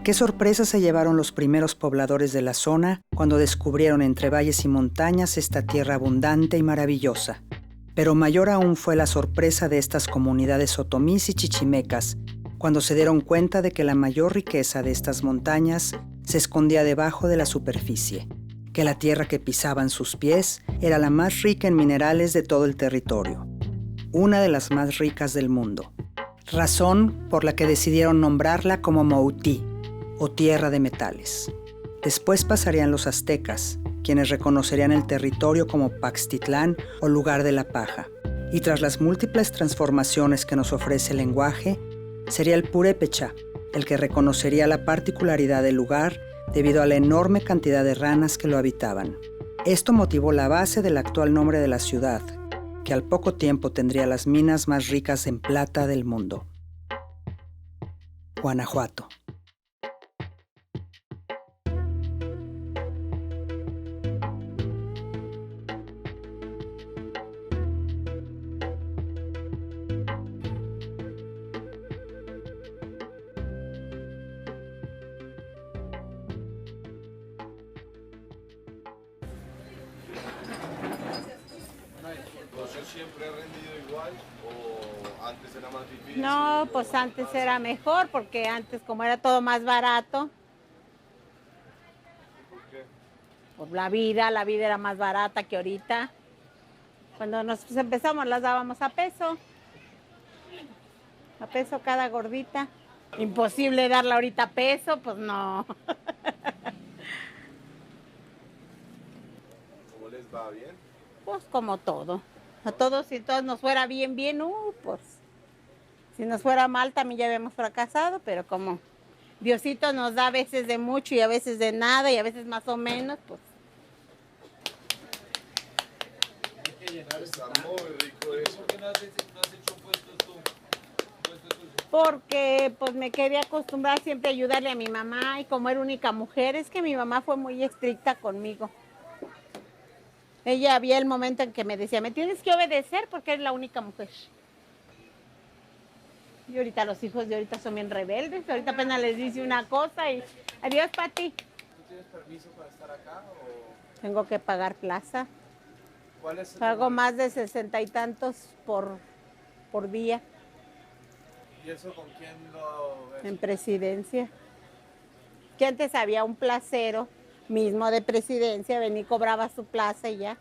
¿Qué sorpresas se llevaron los primeros pobladores de la zona cuando descubrieron entre valles y montañas esta tierra abundante y maravillosa? Pero mayor aún fue la sorpresa de estas comunidades otomís y chichimecas cuando se dieron cuenta de que la mayor riqueza de estas montañas se escondía debajo de la superficie, que la tierra que pisaban sus pies era la más rica en minerales de todo el territorio, una de las más ricas del mundo, razón por la que decidieron nombrarla como Moutí, o tierra de metales. Después pasarían los aztecas, quienes reconocerían el territorio como Paxtitlán o lugar de la paja. Y tras las múltiples transformaciones que nos ofrece el lenguaje, sería el purépecha el que reconocería la particularidad del lugar debido a la enorme cantidad de ranas que lo habitaban. Esto motivó la base del actual nombre de la ciudad, que al poco tiempo tendría las minas más ricas en plata del mundo. Guanajuato. ¿Siempre ha rendido igual o antes era más difícil? No, pues antes era mejor porque antes como era todo más barato. ¿Por qué? Pues la vida era más barata que ahorita. Cuando nosotros empezamos las dábamos a peso cada gordita. Imposible darla ahorita a peso, pues no. ¿Cómo les va? ¿Bien? Pues como todo. A todos, si todos nos fuera bien, pues si nos fuera mal también ya habíamos fracasado, pero como Diosito nos da a veces de mucho y a veces de nada y a veces más o menos, pues. Está muy rico eso. ¿Por qué no has hecho puestos tú? Porque pues me quería acostumbrar siempre a ayudarle a mi mamá y como era única mujer, es que mi mamá fue muy estricta conmigo. Ella había el momento en que me decía, me tienes que obedecer porque eres la única mujer. Y ahorita los hijos de ahorita son bien rebeldes, ahorita apenas les dice una cosa y adiós, Pati. ¿Tú tienes permiso para estar acá o...? Tengo que pagar plaza. ¿Cuál es el Pago tema? más de 60 y tantos por día ¿Y eso con quién lo ves? en Presidencia. Que antes había un placero mismo de Presidencia, venía y cobraba su plaza y ya.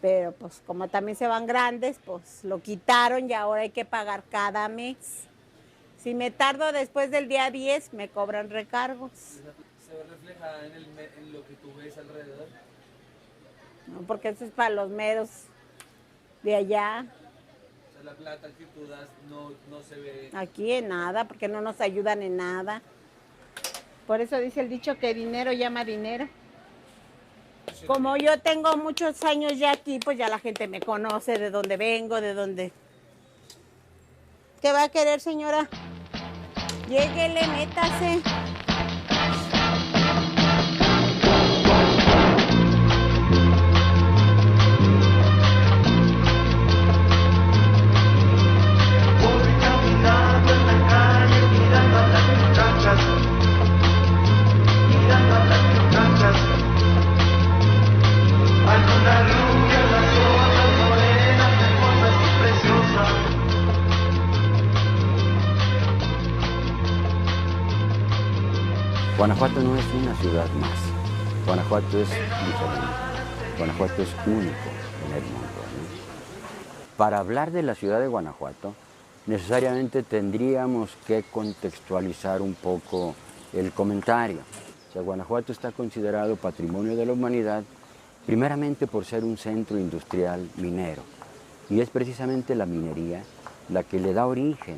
Pero pues como también se van grandes, pues lo quitaron y ahora hay que pagar cada mes. Si me tardo después del día 10, me cobran recargos. ¿Se ve reflejada en lo que tú ves alrededor? No, porque eso es para los meros de allá. O sea, la plata que tú das no se ve... Aquí en nada, porque no nos ayudan en nada. Por eso dice el dicho que dinero llama dinero. Como yo tengo muchos años ya aquí, pues ya la gente me conoce de dónde vengo, de dónde... ¿Qué va a querer, señora? Lléguele, métase. Guanajuato no es una ciudad más. Guanajuato es diferente. Guanajuato es único en el mundo, ¿no? Para hablar de la ciudad de Guanajuato, necesariamente tendríamos que contextualizar un poco el comentario. O sea, Guanajuato está considerado patrimonio de la humanidad primeramente por ser un centro industrial minero. Y es precisamente la minería la que le da origen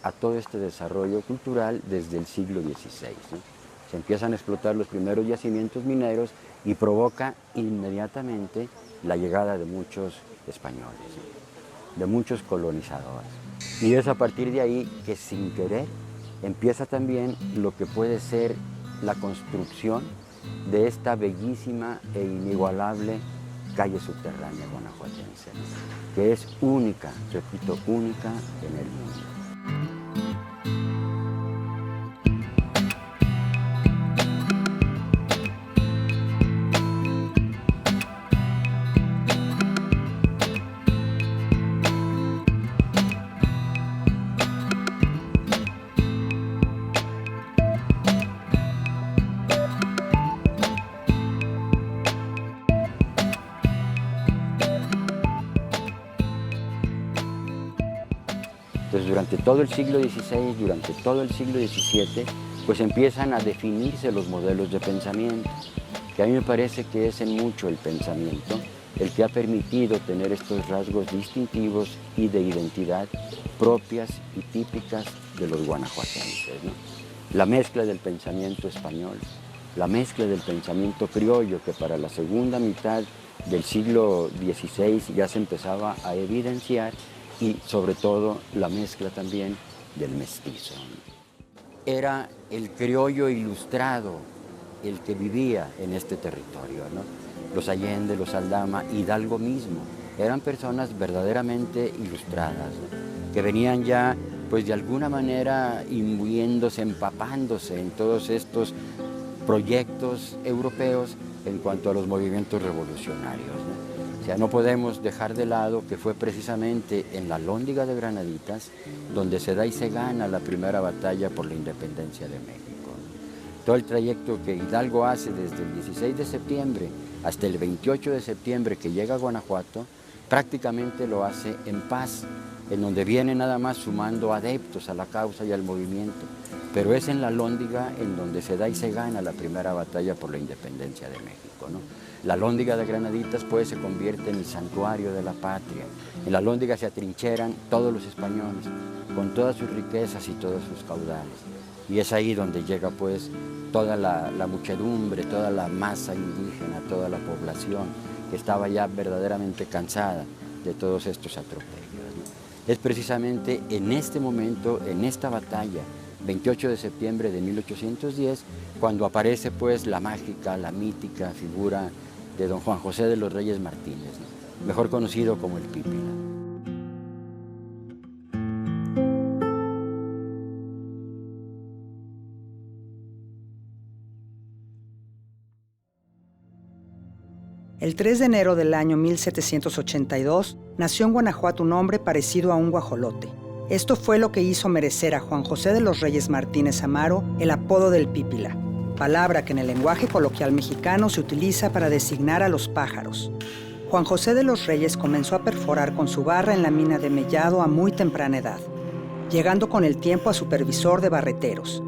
a todo este desarrollo cultural desde el siglo XVI, ¿no? Se empiezan a explotar los primeros yacimientos mineros y provoca inmediatamente la llegada de muchos españoles, de muchos colonizadores. Y es a partir de ahí que sin querer empieza también lo que puede ser la construcción de esta bellísima e inigualable calle subterránea guanajuatense, que es única, repito, única en el mundo. Entonces, durante todo el siglo XVI, durante todo el siglo XVII, pues empiezan a definirse los modelos de pensamiento, que a mí me parece que es en mucho el pensamiento el que ha permitido tener estos rasgos distintivos y de identidad propias y típicas de los guanajuatenses, ¿no? La mezcla del pensamiento español, la mezcla del pensamiento criollo, que para la segunda mitad del siglo XVI ya se empezaba a evidenciar, y sobre todo la mezcla también del mestizo. Era el criollo ilustrado el que vivía en este territorio, ¿no? Los Allende, los Aldama, Hidalgo mismo, eran personas verdaderamente ilustradas, ¿no? Que venían ya, pues de alguna manera, imbuyéndose, empapándose en todos estos proyectos europeos en cuanto a los movimientos revolucionarios, ¿no? O sea, no podemos dejar de lado que fue precisamente en la Alhóndiga de Granaditas donde se da y se gana la primera batalla por la independencia de México, ¿no? Todo el trayecto que Hidalgo hace desde el 16 de septiembre hasta el 28 de septiembre que llega a Guanajuato, prácticamente lo hace en paz, en donde viene nada más sumando adeptos a la causa y al movimiento, pero es en la Alhóndiga en donde se da y se gana la primera batalla por la independencia de México, ¿no? La Alhóndiga de Granaditas pues se convierte en el santuario de la patria. En la Alhóndiga se atrincheran todos los españoles, con todas sus riquezas y todos sus caudales. Y es ahí donde llega pues toda la muchedumbre, toda la masa indígena, toda la población que estaba ya verdaderamente cansada de todos estos atropellos, ¿no? Es precisamente en este momento, en esta batalla, 28 de septiembre de 1810, cuando aparece pues la mágica, la mítica figura de don Juan José de los Reyes Martínez, ¿no? Mejor conocido como el Pípila. El 3 de enero del año 1782 nació en Guanajuato un hombre parecido a un guajolote. Esto fue lo que hizo merecer a Juan José de los Reyes Martínez Amaro el apodo del Pípila, palabra que en el lenguaje coloquial mexicano se utiliza para designar a los pájaros. Juan José de los Reyes comenzó a perforar con su barra en la mina de Mellado a muy temprana edad, llegando con el tiempo a supervisor de barreteros.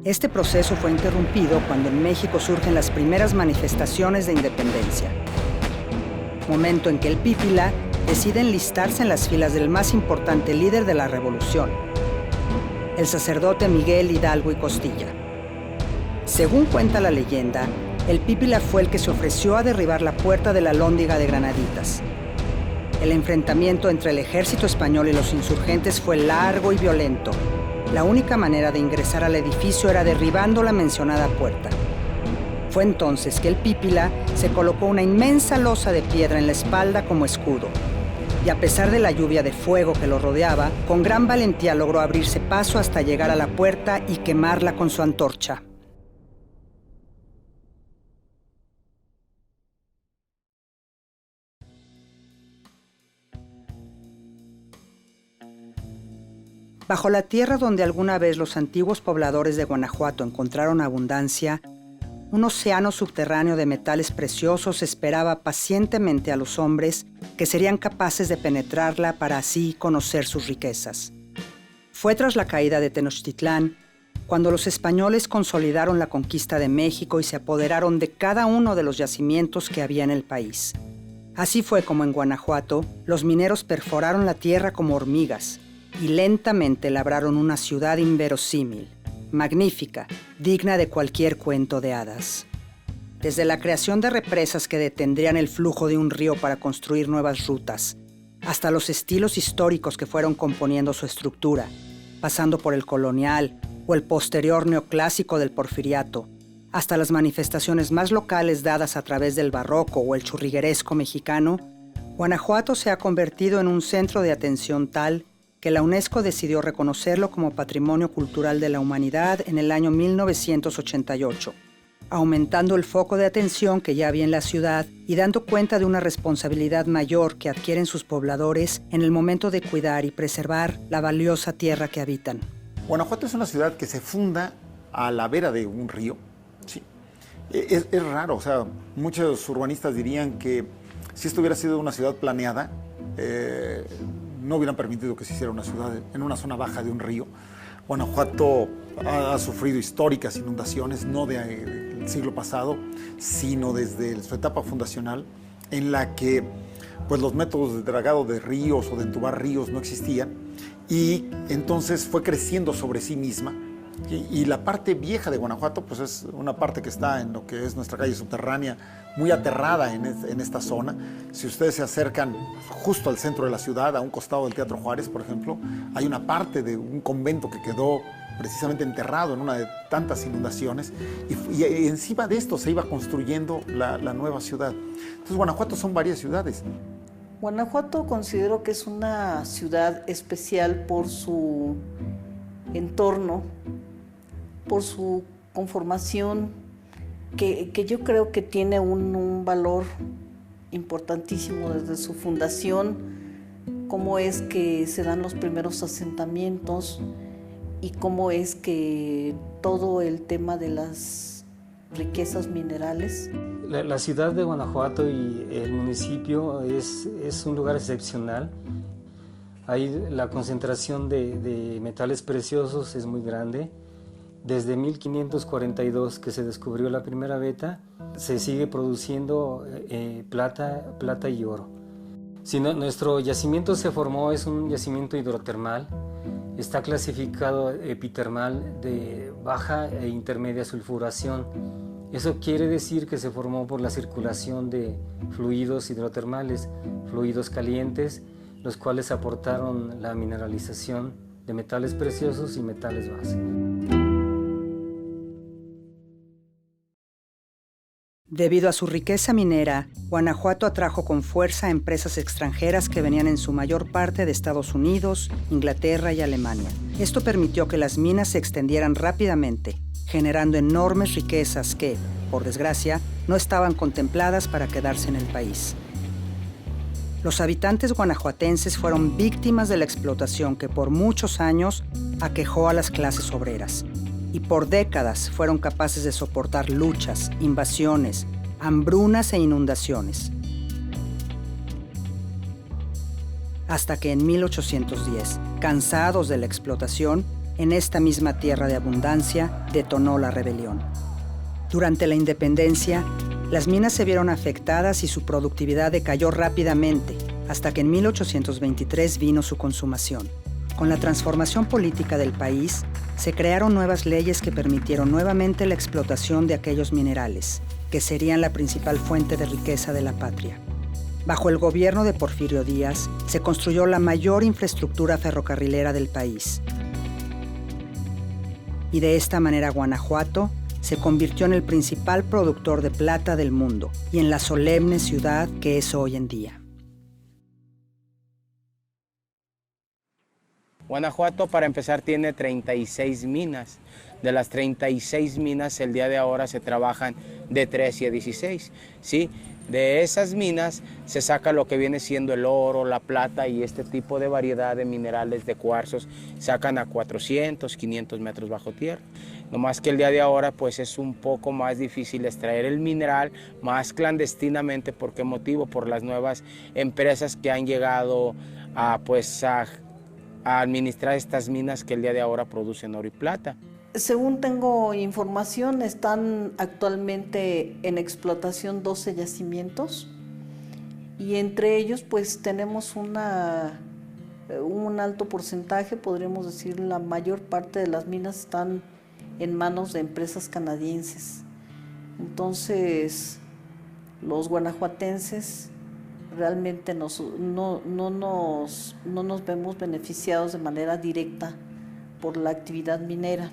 Este proceso fue interrumpido cuando en México surgen las primeras manifestaciones de independencia, momento en que el Pípila decide enlistarse en las filas del más importante líder de la revolución, el sacerdote Miguel Hidalgo y Costilla. Según cuenta la leyenda, el Pípila fue el que se ofreció a derribar la puerta de la Alhóndiga de Granaditas. El enfrentamiento entre el ejército español y los insurgentes fue largo y violento. La única manera de ingresar al edificio era derribando la mencionada puerta. Fue entonces que el Pípila se colocó una inmensa losa de piedra en la espalda como escudo. Y a pesar de la lluvia de fuego que lo rodeaba, con gran valentía logró abrirse paso hasta llegar a la puerta y quemarla con su antorcha. Bajo la tierra donde alguna vez los antiguos pobladores de Guanajuato encontraron abundancia, un océano subterráneo de metales preciosos esperaba pacientemente a los hombres que serían capaces de penetrarla para así conocer sus riquezas. Fue tras la caída de Tenochtitlán cuando los españoles consolidaron la conquista de México y se apoderaron de cada uno de los yacimientos que había en el país. Así fue como en Guanajuato los mineros perforaron la tierra como hormigas y lentamente labraron una ciudad inverosímil, magnífica, digna de cualquier cuento de hadas. Desde la creación de represas que detendrían el flujo de un río para construir nuevas rutas, hasta los estilos históricos que fueron componiendo su estructura, pasando por el colonial o el posterior neoclásico del porfiriato, hasta las manifestaciones más locales dadas a través del barroco o el churrigueresco mexicano, Guanajuato se ha convertido en un centro de atención tal que la UNESCO decidió reconocerlo como Patrimonio Cultural de la Humanidad en el año 1988, aumentando el foco de atención que ya había en la ciudad y dando cuenta de una responsabilidad mayor que adquieren sus pobladores en el momento de cuidar y preservar la valiosa tierra que habitan. Guanajuato es una ciudad que se funda a la vera de un río. Sí. Es raro, o sea, muchos urbanistas dirían que si esto hubiera sido una ciudad planeada, no hubieran permitido que se hiciera una ciudad en una zona baja de un río. Guanajuato ha sufrido históricas inundaciones, no del siglo pasado, sino desde su etapa fundacional, en la que pues, los métodos de dragado de ríos o de entubar ríos no existían, y entonces fue creciendo sobre sí misma. Y la parte vieja de Guanajuato pues es una parte que está en lo que es nuestra calle subterránea, muy aterrada en esta zona. Si ustedes se acercan justo al centro de la ciudad, a un costado del Teatro Juárez, por ejemplo, hay una parte de un convento que quedó precisamente enterrado en una de tantas inundaciones, y encima de esto se iba construyendo la nueva ciudad. Entonces Guanajuato son varias ciudades. Guanajuato considero que es una ciudad especial por su entorno, por su conformación, que yo creo que tiene un valor importantísimo desde su fundación, cómo es que se dan los primeros asentamientos y cómo es que todo el tema de las riquezas minerales. La ciudad de Guanajuato y el municipio es un lugar excepcional. Ahí la concentración de metales preciosos es muy grande. Desde 1542, que se descubrió la primera veta, se sigue produciendo plata y oro. Si nuestro yacimiento se formó, es un yacimiento hidrotermal. Está clasificado epitermal de baja e intermedia sulfuración. Eso quiere decir que se formó por la circulación de fluidos hidrotermales, fluidos calientes, los cuales aportaron la mineralización de metales preciosos y metales base. Debido a su riqueza minera, Guanajuato atrajo con fuerza a empresas extranjeras que venían en su mayor parte de Estados Unidos, Inglaterra y Alemania. Esto permitió que las minas se extendieran rápidamente, generando enormes riquezas que, por desgracia, no estaban contempladas para quedarse en el país. Los habitantes guanajuatenses fueron víctimas de la explotación que por muchos años aquejó a las clases obreras, y por décadas fueron capaces de soportar luchas, invasiones, hambrunas e inundaciones. Hasta que en 1810, cansados de la explotación, en esta misma tierra de abundancia, detonó la rebelión. Durante la independencia, las minas se vieron afectadas y su productividad decayó rápidamente, hasta que en 1823 vino su consumación. Con la transformación política del país, se crearon nuevas leyes que permitieron nuevamente la explotación de aquellos minerales, que serían la principal fuente de riqueza de la patria. Bajo el gobierno de Porfirio Díaz, se construyó la mayor infraestructura ferrocarrilera del país. Y de esta manera Guanajuato se convirtió en el principal productor de plata del mundo y en la solemne ciudad que es hoy en día. Guanajuato, para empezar, tiene 36 minas. De las 36 minas, el día de ahora se trabajan de 13 a 16, ¿sí? De esas minas se saca lo que viene siendo el oro, la plata y este tipo de variedad de minerales de cuarzos. Sacan a 400, 500 metros bajo tierra. No más que el día de ahora pues es un poco más difícil extraer el mineral, más clandestinamente. ¿Por qué motivo? Por las nuevas empresas que han llegado a administrar estas minas que el día de ahora producen oro y plata. Según tengo información, están actualmente en explotación 12 yacimientos y entre ellos pues tenemos un alto porcentaje, podríamos decir la mayor parte de las minas están en manos de empresas canadienses. Entonces los guanajuatenses realmente no nos vemos beneficiados de manera directa por la actividad minera.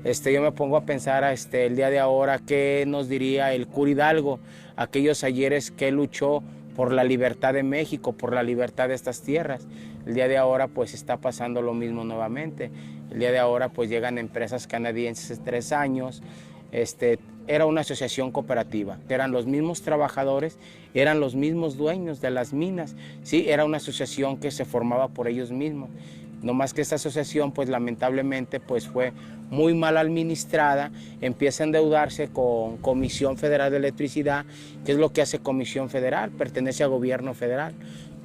Yo me pongo a pensar el día de ahora qué nos diría el cura Hidalgo, aquellos ayeres que luchó por la libertad de México, por la libertad de estas tierras. El día de ahora pues está pasando lo mismo nuevamente. El día de ahora pues llegan empresas canadienses 3 años. Era una asociación cooperativa, eran los mismos trabajadores, eran los mismos dueños de las minas, ¿sí? Era una asociación que se formaba por ellos mismos. No más que esta asociación, pues lamentablemente, pues fue muy mal administrada, empieza a endeudarse con Comisión Federal de Electricidad. ¿Qué es lo que hace Comisión Federal? Pertenece al gobierno federal,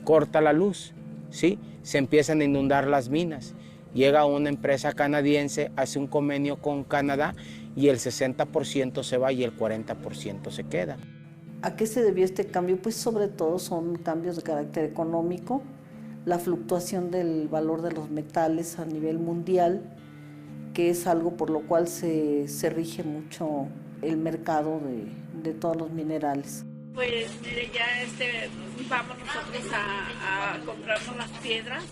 corta la luz, ¿sí? Se empiezan a inundar las minas. Llega una empresa canadiense, hace un convenio con Canadá y el 60% se va y el 40% se queda. ¿A qué se debió este cambio? Pues sobre todo son cambios de carácter económico, la fluctuación del valor de los metales a nivel mundial, que es algo por lo cual se rige mucho el mercado de todos los minerales. Pues mire, ya vamos nosotros a comprarnos las piedras,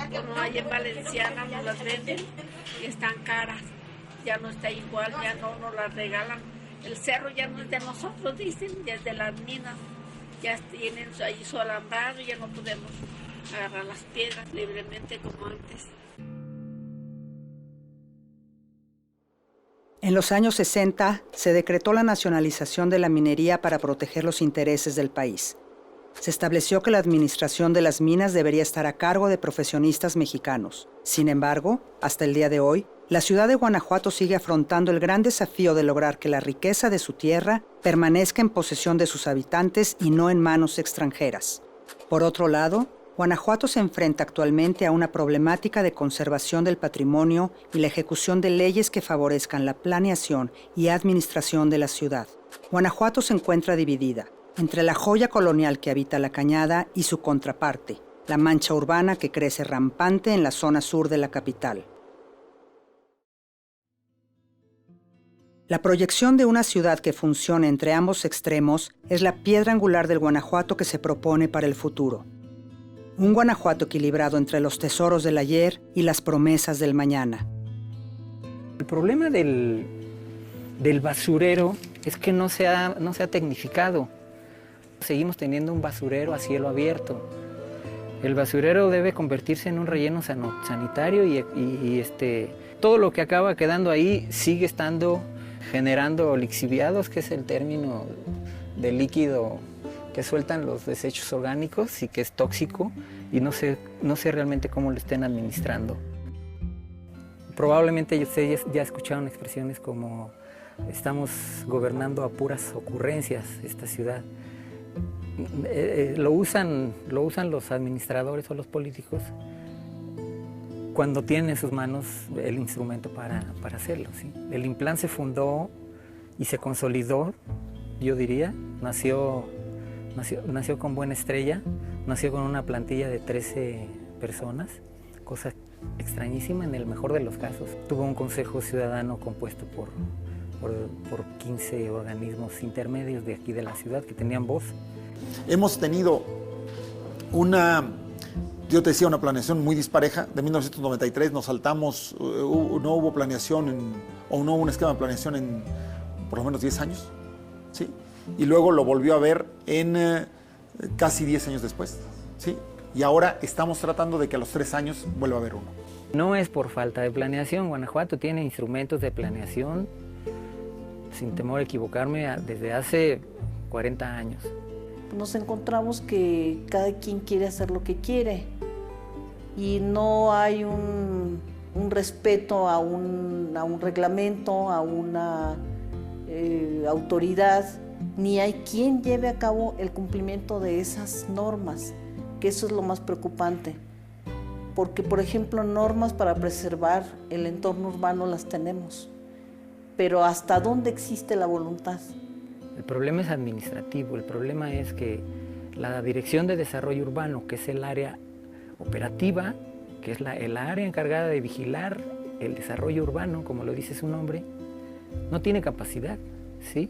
como hay en Valenciana nos las venden y están caras, ya no está igual, ya no nos las regalan. El cerro ya no es de nosotros, dicen, ya es de las minas, ya tienen ahí su alambrado y ya no podemos agarrar las piedras libremente como antes. En los años 60 se decretó la nacionalización de la minería para proteger los intereses del país. Se estableció que la administración de las minas debería estar a cargo de profesionistas mexicanos. Sin embargo, hasta el día de hoy, la ciudad de Guanajuato sigue afrontando el gran desafío de lograr que la riqueza de su tierra permanezca en posesión de sus habitantes y no en manos extranjeras. Por otro lado, Guanajuato se enfrenta actualmente a una problemática de conservación del patrimonio y la ejecución de leyes que favorezcan la planeación y administración de la ciudad. Guanajuato se encuentra dividida entre la joya colonial que habita la Cañada y su contraparte, la mancha urbana que crece rampante en la zona sur de la capital. La proyección de una ciudad que funcione entre ambos extremos es la piedra angular del Guanajuato que se propone para el futuro. Un Guanajuato equilibrado entre los tesoros del ayer y las promesas del mañana. El problema del basurero es que no se ha tecnificado. Seguimos teniendo un basurero a cielo abierto. El basurero debe convertirse en un relleno sanitario y todo lo que acaba quedando ahí sigue generando lixiviados, que es el término de líquido que sueltan los desechos orgánicos y que es tóxico, y no sé realmente cómo lo estén administrando. Probablemente ustedes ya escucharon expresiones como estamos gobernando a puras ocurrencias esta ciudad. Lo usan los administradores o los políticos cuando tienen en sus manos el instrumento para hacerlo, ¿sí? El Implan se fundó y se consolidó, yo diría, nació con buena estrella, nació con una plantilla de 13 personas, cosa extrañísima en el mejor de los casos. Tuvo un consejo ciudadano compuesto por 15 organismos intermedios de aquí de la ciudad que tenían voz. Hemos tenido una planeación muy dispareja. De 1993 nos saltamos, no hubo planeación no hubo un esquema de planeación en por lo menos 10 años, ¿sí? Y luego lo volvió a ver en casi 10 años después, ¿sí? Y ahora estamos tratando de que a los 3 años vuelva a haber uno. No es por falta de planeación. Guanajuato tiene instrumentos de planeación, sin temor a equivocarme, desde hace 40 años. Nos encontramos que cada quien quiere hacer lo que quiere y no hay un respeto a un reglamento, a una autoridad, ni hay quien lleve a cabo el cumplimiento de esas normas, que eso es lo más preocupante. Porque, por ejemplo, normas para preservar el entorno urbano las tenemos, pero ¿hasta dónde existe la voluntad? El problema es administrativo. El problema es que la Dirección de Desarrollo Urbano, que es el área operativa, que es el área encargada de vigilar el desarrollo urbano, como lo dice su nombre, no tiene capacidad, ¿sí?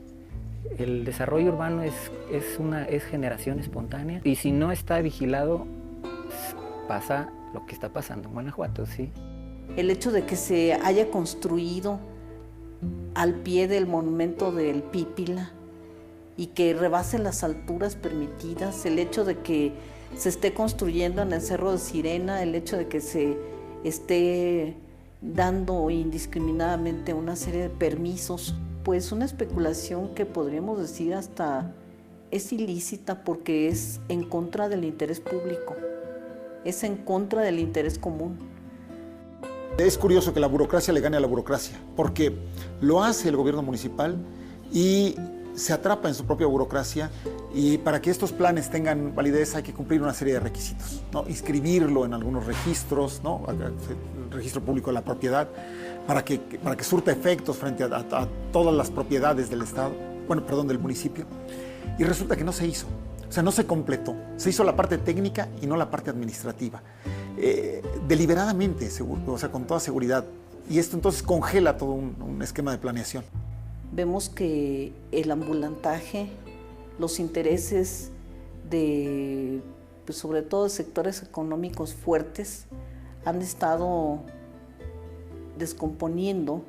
El desarrollo urbano es generación espontánea, y si no está vigilado, pasa lo que está pasando en Guanajuato, ¿sí? El hecho de que se haya construido al pie del monumento del Pípila y que rebase las alturas permitidas, el hecho de que se esté construyendo en el Cerro de Sirena, el hecho de que se esté dando indiscriminadamente una serie de permisos, pues una especulación que podríamos decir hasta es ilícita porque es en contra del interés público, es en contra del interés común. Es curioso que la burocracia le gane a la burocracia, porque lo hace el gobierno municipal y se atrapa en su propia burocracia y para que estos planes tengan validez hay que cumplir una serie de requisitos, ¿no? Inscribirlo en algunos registros, ¿no? El registro público de la propiedad, para que surta efectos frente a todas las propiedades del Estado, del municipio. Y resulta que no se hizo, o sea, no se completó. Se hizo la parte técnica y no la parte administrativa. Deliberadamente, seguro, o sea, con toda seguridad. Y esto entonces congela todo un esquema de planeación. Vemos que el ambulantaje, los intereses de, pues sobre todo de sectores económicos fuertes, han estado descomponiendo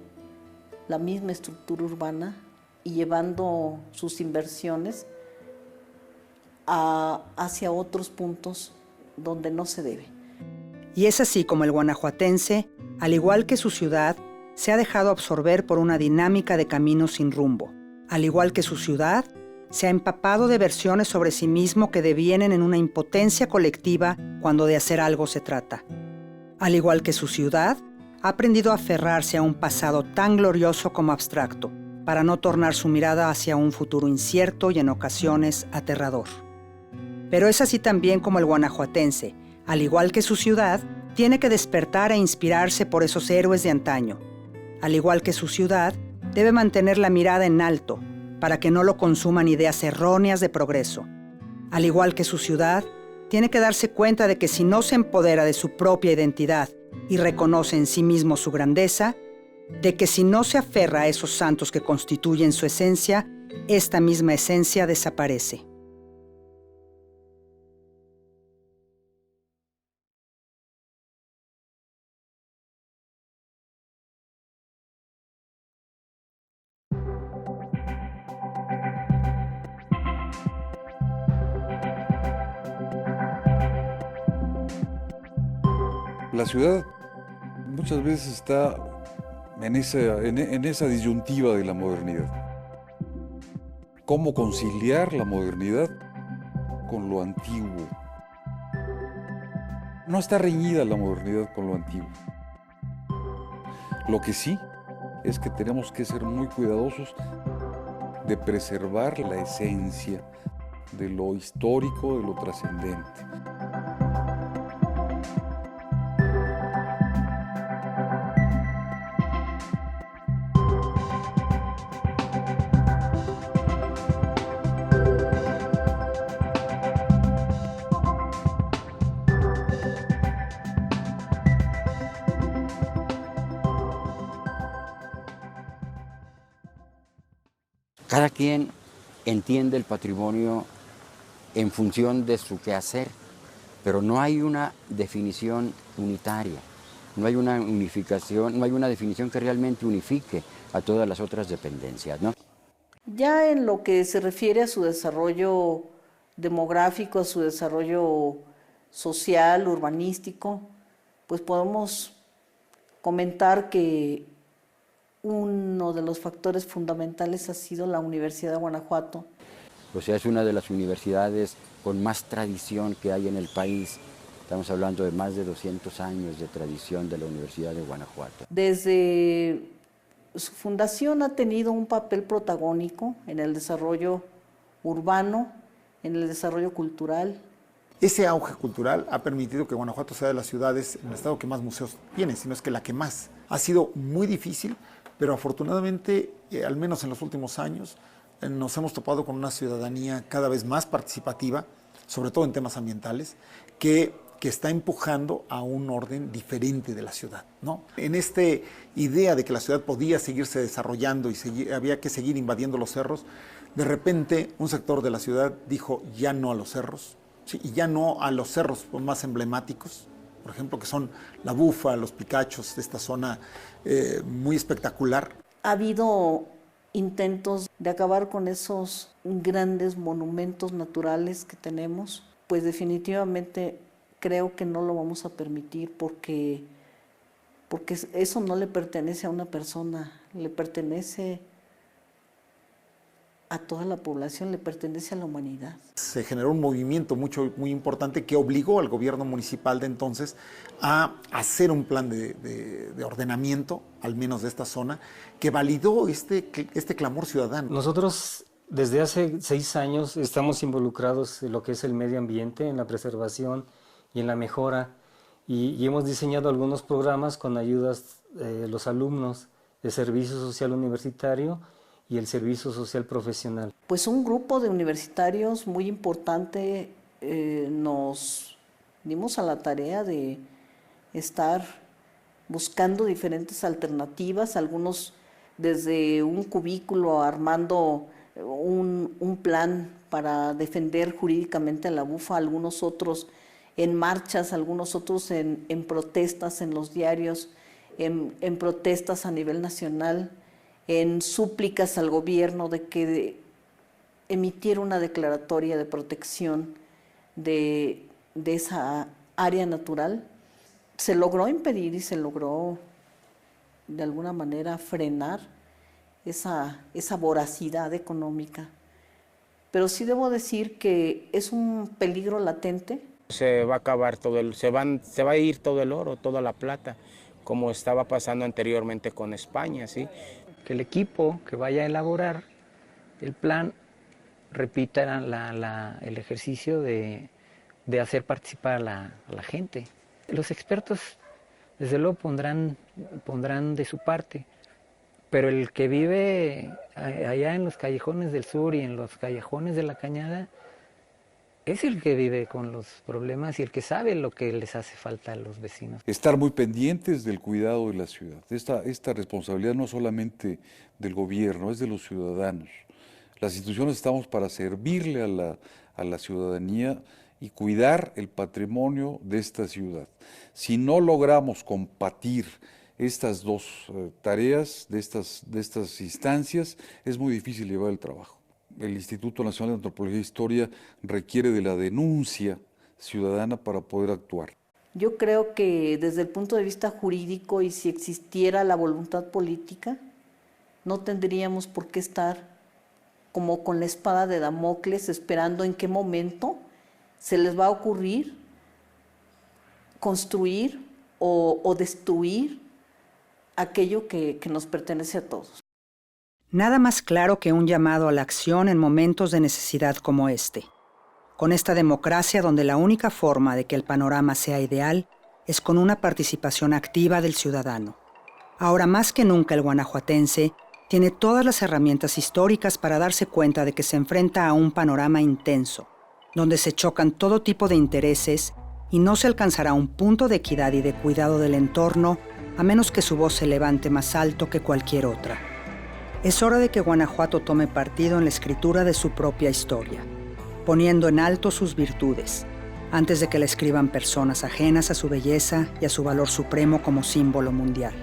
la misma estructura urbana y llevando sus inversiones hacia otros puntos donde no se debe. Y es así como el guanajuatense, al igual que su ciudad, se ha dejado absorber por una dinámica de caminos sin rumbo. Al igual que su ciudad, se ha empapado de versiones sobre sí mismo que devienen en una impotencia colectiva cuando de hacer algo se trata. Al igual que su ciudad, ha aprendido a aferrarse a un pasado tan glorioso como abstracto, para no tornar su mirada hacia un futuro incierto y en ocasiones aterrador. Pero es así también como el guanajuatense, al igual que su ciudad, tiene que despertar e inspirarse por esos héroes de antaño. Al igual que su ciudad, debe mantener la mirada en alto para que no lo consuman ideas erróneas de progreso. Al igual que su ciudad, tiene que darse cuenta de que si no se empodera de su propia identidad y reconoce en sí mismo su grandeza, de que si no se aferra a esos santos que constituyen su esencia, esta misma esencia desaparece. La ciudad muchas veces está en esa disyuntiva de la modernidad. ¿Cómo conciliar la modernidad con lo antiguo? No está reñida la modernidad con lo antiguo. Lo que sí es que tenemos que ser muy cuidadosos de preservar la esencia de lo histórico, de lo trascendente. Cada quien entiende el patrimonio en función de su quehacer, pero no hay una definición unitaria, no hay una unificación, no hay una definición que realmente unifique a todas las otras dependencias, ¿no? Ya en lo que se refiere a su desarrollo demográfico, a su desarrollo social, urbanístico, pues podemos comentar que uno de los factores fundamentales ha sido la Universidad de Guanajuato. O sea, es una de las universidades con más tradición que hay en el país. Estamos hablando de más de 200 años de tradición de la Universidad de Guanajuato. Desde su fundación ha tenido un papel protagónico en el desarrollo urbano, en el desarrollo cultural. Ese auge cultural ha permitido que Guanajuato sea de las ciudades en el estado que más museos tiene, sino es que la que más. Ha sido muy difícil, pero afortunadamente, al menos en los últimos años, nos hemos topado con una ciudadanía cada vez más participativa, sobre todo en temas ambientales, que está empujando a un orden diferente de la ciudad, ¿no? En esta idea de que la ciudad podía seguirse desarrollando y había que seguir invadiendo los cerros, de repente un sector de la ciudad dijo ya no a los cerros, ¿sí? Y ya no a los cerros más emblemáticos, por ejemplo, que son la Bufa, los Picachos, de esta zona muy espectacular. Ha habido intentos de acabar con esos grandes monumentos naturales que tenemos, pues definitivamente creo que no lo vamos a permitir porque eso no le pertenece a una persona, le pertenece a toda la población, le pertenece a la humanidad. Se generó un movimiento muy importante que obligó al gobierno municipal de entonces a hacer un plan de ordenamiento, al menos de esta zona, que validó este clamor ciudadano. Nosotros Desde hace 6 años estamos involucrados en lo que es el medio ambiente, en la preservación y en la mejora, y hemos diseñado algunos programas con ayudas de los alumnos de Servicio Social Universitario y el Servicio Social Profesional. Pues un grupo de universitarios muy importante nos dimos a la tarea de estar buscando diferentes alternativas, algunos desde un cubículo armando un plan para defender jurídicamente a la bufa, algunos otros en marchas, algunos otros en protestas en los diarios, en protestas a nivel nacional, en súplicas al gobierno de que emitiera una declaratoria de protección de esa área natural. Se logró impedir y se logró de alguna manera frenar esa voracidad económica. Pero sí debo decir que es un peligro latente. Se va a acabar se va a ir todo el oro, toda la plata, como estaba pasando anteriormente con España, ¿sí? Que el equipo que vaya a elaborar el plan repita el ejercicio de hacer participar a la gente. Los expertos, desde luego, pondrán de su parte, pero el que vive allá en los callejones del sur y en los callejones de la Cañada es el que vive con los problemas y el que sabe lo que les hace falta a los vecinos. Estar muy pendientes del cuidado de la ciudad. Esta responsabilidad no solamente del gobierno, es de los ciudadanos. Las instituciones estamos para servirle a la ciudadanía y cuidar el patrimonio de esta ciudad. Si no logramos compatir estas dos tareas de estas instancias, es muy difícil llevar el trabajo. El Instituto Nacional de Antropología e Historia requiere de la denuncia ciudadana para poder actuar. Yo creo que desde el punto de vista jurídico, y si existiera la voluntad política, no tendríamos por qué estar como con la espada de Damocles esperando en qué momento se les va a ocurrir construir o destruir aquello que nos pertenece a todos. Nada más claro que un llamado a la acción en momentos de necesidad como este. Con esta democracia donde la única forma de que el panorama sea ideal es con una participación activa del ciudadano. Ahora más que nunca el guanajuatense tiene todas las herramientas históricas para darse cuenta de que se enfrenta a un panorama intenso, donde se chocan todo tipo de intereses y no se alcanzará un punto de equidad y de cuidado del entorno a menos que su voz se levante más alto que cualquier otra. Es hora de que Guanajuato tome partido en la escritura de su propia historia, poniendo en alto sus virtudes, antes de que la escriban personas ajenas a su belleza y a su valor supremo como símbolo mundial.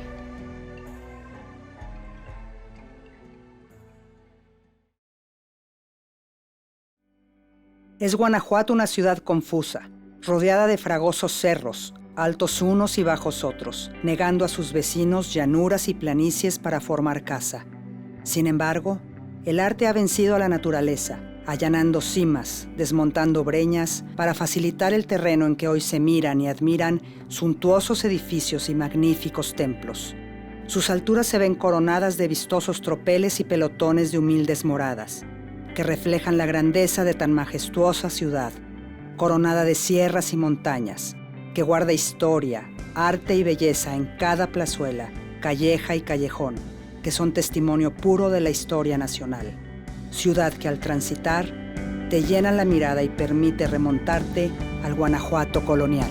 Es Guanajuato una ciudad confusa, rodeada de fragosos cerros, altos unos y bajos otros, negando a sus vecinos llanuras y planicies para formar casa. Sin embargo, el arte ha vencido a la naturaleza, allanando cimas, desmontando breñas, para facilitar el terreno en que hoy se miran y admiran suntuosos edificios y magníficos templos. Sus alturas se ven coronadas de vistosos tropeles y pelotones de humildes moradas, que reflejan la grandeza de tan majestuosa ciudad, coronada de sierras y montañas, que guarda historia, arte y belleza en cada plazuela, calleja y callejón, que son testimonio puro de la historia nacional. Ciudad que al transitar te llena la mirada y permite remontarte al Guanajuato colonial.